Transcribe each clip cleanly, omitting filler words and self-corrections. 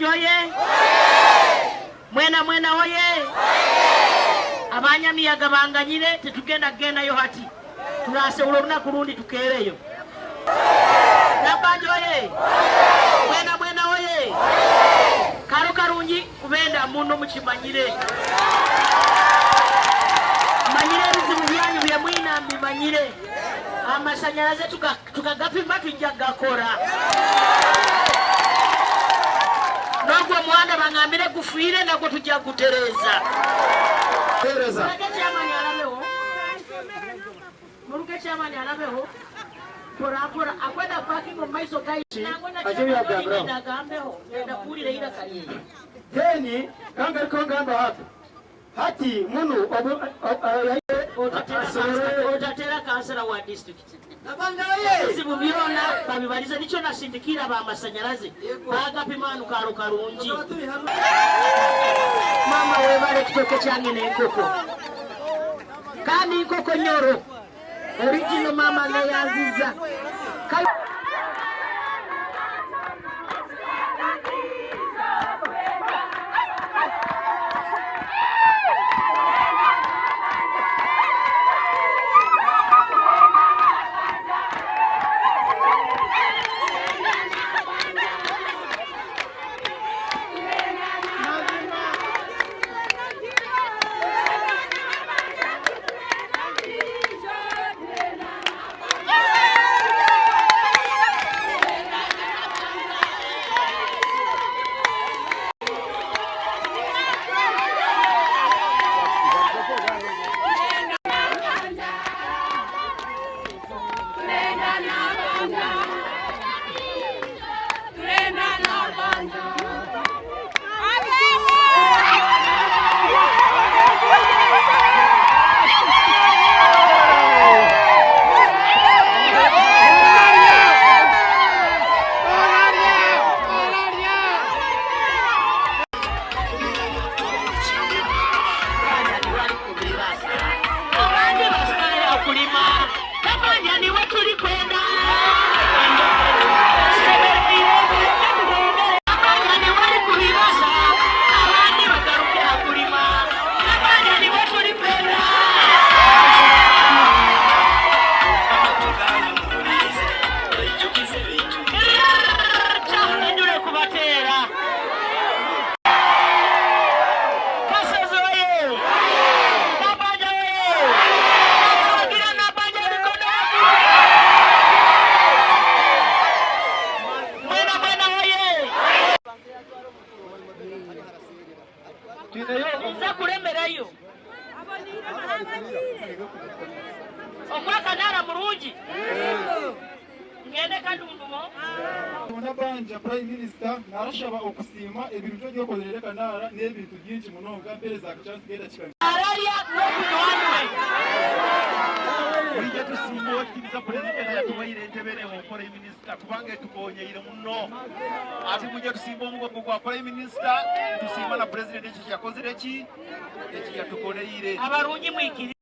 Nabanja oye! Mwena oye! Abanyamiyaga banganyire tetugenda yo hati. Tulase olunaku lundi tukeereyo. Nabanja oye! Mwena oye! Karo karungi kubenda muno mukimanyire. Manyire ebizibu byanyu bye mwina mbimanyire. Amasanyalaze tukagapima tujja gakora. Nogwo mwanda bangambire gufuire nagwo tujja gutereza. Tereza. Muruke chamani alabeho. Pora akwenda parking on maiso gaichi. Ajeya gambro. Ndagambeho. Ndakulire ira kaliye. Deni kanga kongamba hapo. Hati munu otatera kansala wa district. Nabanja oye! Zibu byona babibaliza nicho nasindikira ba masanyalaze. Bagapimanu karo karungi. Mama webale kitoko kyange n'enkoko. Kandi nkoko nyoro. Original mama ne yaziza. Nabanja Prime Minister narashaba okusima ebintu byo kolerera kanara n'ebintu byinshi munonga pereza akachance genda chikana. Araria n'okuwanwe. Wije tusimbo kibiza president yatuwaire entebere mu Prime Minister kubange tukonyeyire muno. Ati muje tusimbo mugongo kwa Prime Minister tusimba na president ekyo yakozere ki ekyo yatukoleire. Abarungi mwikiri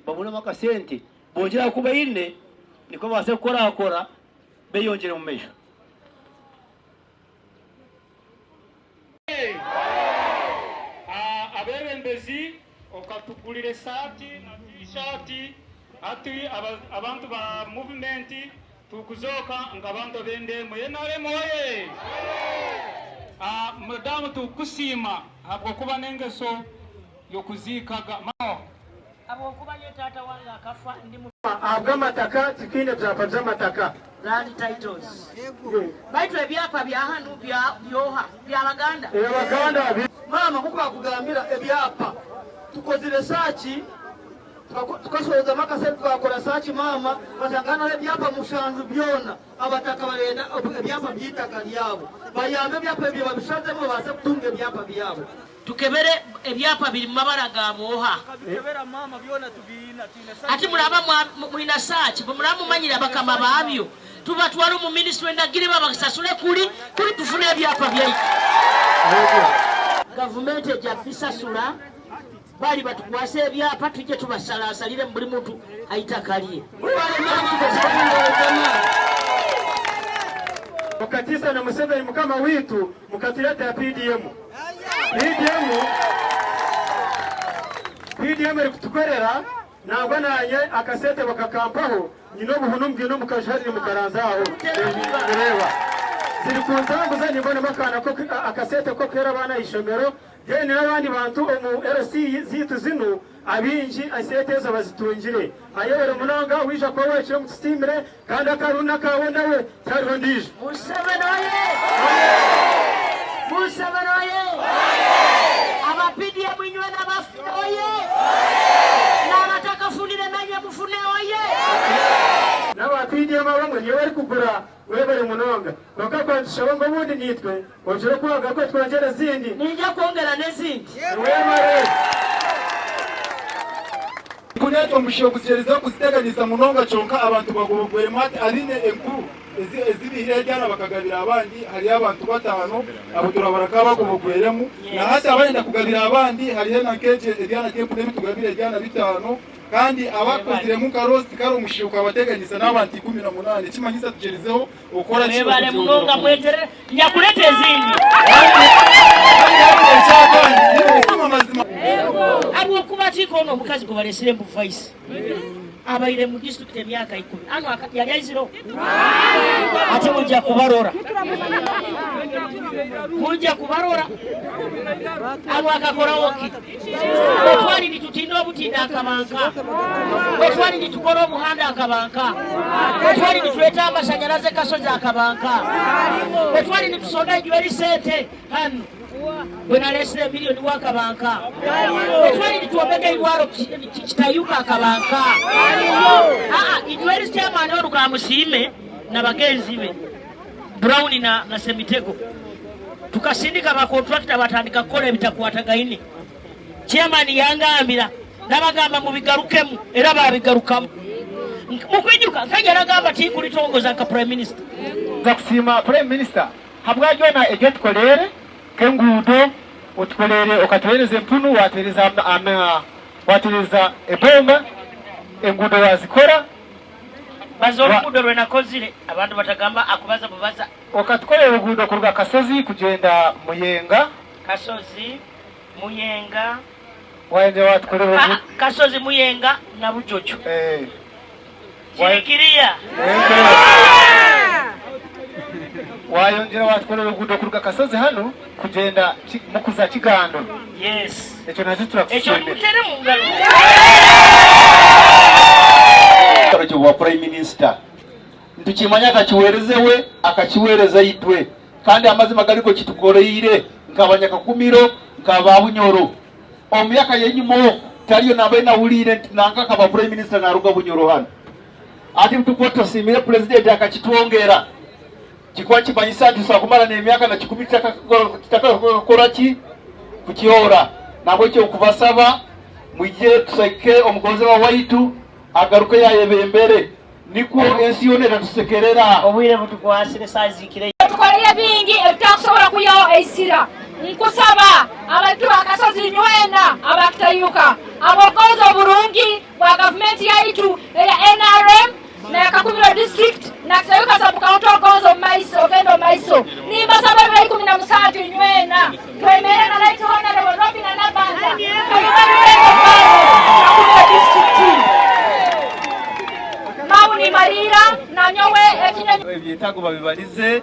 babona makasente bongera kuba ine niko base gukora beyongere mu mejo. Abebembezi okatugulire sati na t-shirt ati abantu ba movement tukuzoka ngabantu bende muyenare moye. Madamu tukusima habwo kuba nengeso yokuzikaga abo kubanye tata wange akafa ndi mu amataka tikine turapaza amataka land titles baitu ebyapa bya hanu bya Baganda Baganda mama kuko bakugambira ebyapa tukoze research tukasoza makase twakora sachi mama basangana ebyapa mushanju byona abataka barenda ebyapa byitaka lyabo bayambe ebyapa byo babishazemo base kutunga ebyapa byabo tukebere ebyapa biri mabara gamoha tukebera mama byona tubina ati mulaba mwina sachi mulaba mumanyira bakama babyo tuba twali mu ministry ndagire babasasule kuli tufune ebyapa byaitu government ejabisasula bali batukwase ebyapa tujje tubasalasalire mu buli muntu aitakaliye Mukatisa na Museveni mukama witu mukatuleta ya PDM kutukorera nabwo nanye akasete bakakampaho nyino buhunu mbwino mukajari mukaranzaho reba ziri kuntangu za nibona makana ko akasete ko kera bana ishomero yene n'abandi bantu mu RC zitu zino abinji asetezo bazitungire ayobera munanga wisha ko wacyo mutstimire kandi akaruna kabona we cyariho ndije Musabanoye abapidia mwinywe n'abafoye n'abataka funire nanye mufune oye n'abapidia mabamwe niyo bari kugura webere munonga baka kwandisha ngo bundi nitwe ojero kwaga ko twongera zindi nijya kongera nezindi wemare kuneto mushiyo kugereza kuziteganisa munonga chonka abantu bagubugwere mate aline enkuru ezibihire cyana bakagabira abandi hari abantu batano abo turabaraka bagubugweremu na hata abandi kugabira abandi hari na keje ebyana kempu n'ibitugabire cyana bitano kandi abakozire mu karosi karo mushiyo abateganisa n'abantu 18 kimanyisa tugerizeho ukora cyo bale munonga mwetere nyakulete zindi abo kubati kono mukazi kubalesire mu voice abaire mu district emyaka 10 ano yali ayiziro ate mujja kubarora abo akakora woki twali nitutinda obutinda akabanka twali nitukora obuhanda akabanka twali nituleta amashanyaraze kasozi akabanka twali nitusonda ijweri sente hano bwena lesire milioni wakabanka twali nituomeka iwaro kitayuka akabanka ijweri chairman oruka musime na bagenzi be Brown na Semitego tukasindika ba contractor batandika kola ebitakwatagaine chairman yangambira nabagamba mu bigarukemu era babigarukamu mukwijuka kajara gamba tikulitongoza ka prime minister zakusima prime minister habwajona ejetkolere kengudo utkolere okatwereze mpunu watereza ebomba engudo wazikora bazorugudo rwenakozire abantu batagamba akubaza bubaza okatkolere ugudo kuruga kasozi kugenda muyenga kasozi muyenga waende watkolere kasozi muyenga na bujojo Chirikiria wayongera watkolere ugudo kuruga kasozi hano kugenda mukuza Kigando. Yes echo nacho turakushimira echo mutere mu ngalo Karacho wa prime minister ntukimanya akakiwerezewe akakiwereza yitwe kandi amazima galiko kitukoreire nkabanya kakumiro nkaba bunyoro omuyaka yenyumo taliyo nabaye na ulire nanga kaba prime minister naruga bunyoro hano ati mtupoto simire president akakitwongera kikwa kibanyisa tusakumala n'emyaka na 10 kitaka ki kukiora nabwo cyo kubasaba mujye tuseke omukozi wa waitu agaruke yayebembere niko ensi yone tatusekerera obwire butukwasire sazikire tukoleye bingi ebitakusobola kuyaho eisira nkusaba abantu bakasozi nywena abakitayuka abokozi obulungi bwa gavumenti yaitu eya NRM na Kakubiro district na kitayuka sabu kaunto gozo maiso ogendo maiso nimba sababu ya 17 nywena twemere na light honorable Robin na Nabanda kayuka nywena Kakubiro district mauni marira na nyowe ekinyo ebyetago babibalize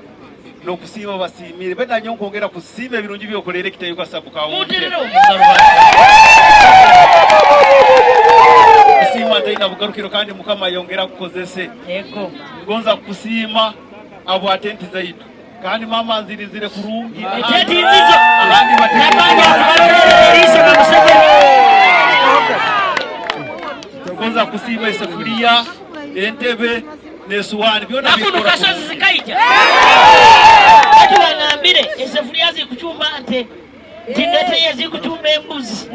no kusiima basimire beta nyo kwongera kusiima ebirungi byokolere kitayuka sabu kaunti kusiima taina bugarukiro kandi mukama yongera kukozese yego ngonza kusiima abo atenti zaitu kandi mama nzirizire kurungi atenti nzizo abandi batenda kubarorera isha bamusege konza kusiba esefuriya entebe nesuwani byona bikora nakuno kasozi zikaija ati bangambire esefuriya zikuchumba ante ndete yazikuchumba embuzi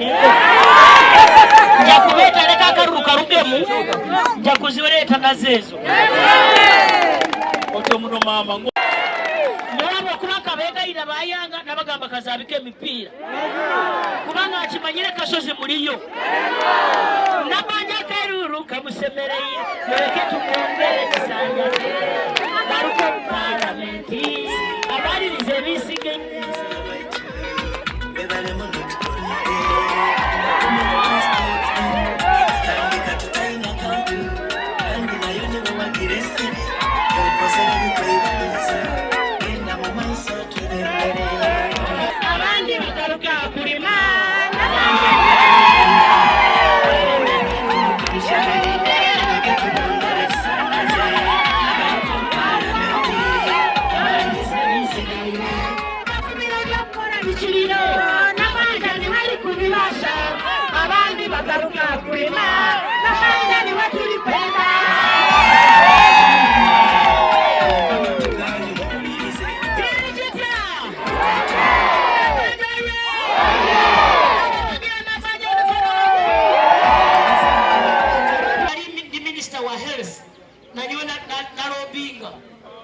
jakubeta leka karuka rugemu jakuziweleta nazezo oto muno mama mulabo kubanga begaira bayanga nabagamba kazabike emipira kubanga akimanyire kasozi muliyo nabanja karuru kamusemereye yereke tumumbere kisanja baruko parlamenti abalirize bisige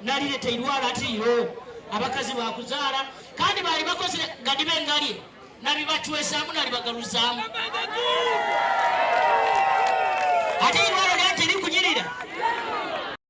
nalireta irwara atiyo abakazi bakuzara kandi bali bakoze gadibe ngali nabibachwesamu nalibagaruzamu ati irwara